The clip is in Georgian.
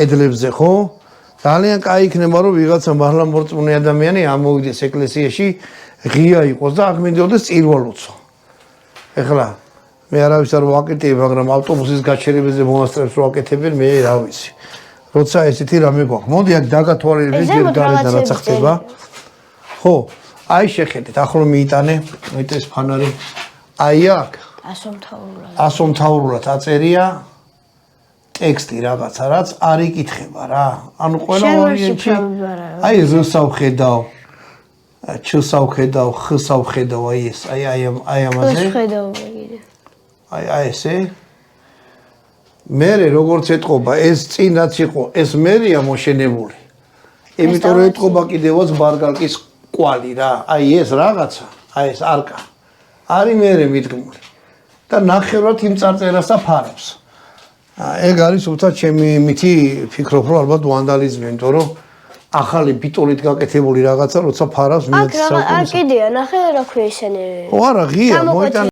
კედლებზე, ხო? ძალიან კაი იქნება რომ ვიღაცა მართლა მორწმუნე ადამიანი ამოვიდეს ეკლესიაში, ღია იყოს და აქ მინდოდეს წირვალოცო. ეხლა მე არავის არ ვაკეთებ, მაგრამ ავტობუსის გაჩერებაზე მონასტრებს ვაკეთებენ, მე რა ვიცი. როცა ესეთი რამე გვაქვს. მოდი აქ დაგათვალიერე ჯერ გარედან რაცა ხდება. ხო, აი შეხედეთ, ახლა მიიტანე, მეტეს ფანარი. აი აქ ასომთავრულად აწერია ტექსტი რაღაცა, რაც არ იკითხება რა. ანუ ყველა ვარიანტი აი ზ-სავ ხედავ, ჩ-სავ ხედავ, ხ-სავ ხედავ, აი ეს, აი ამაზე. აი ესე. მერე როგორც ეთყობა, ეს წინ რაც იყო, ეს მერია მოშენებული. იმიტომ რომ ეთყობა კიდევაც ბარგალკის კვალი რა. აი ეს რაღაცა, აი ეს არკა. არის მერე მიდგმული. და ნახევრად იმ წარწერას აფარავს. ეგ არის უბრალოდ ჩემი მითი ფიქრობ რომ ალბათ ვანდალიზმი, იმიტომ რომ ახალი ბიტოლით გაკეთებული რაღაცა როცა ფარავს აქ კიდეა, ნახე რა ქვია ისინი. ხო არა, ღია, მოიტანე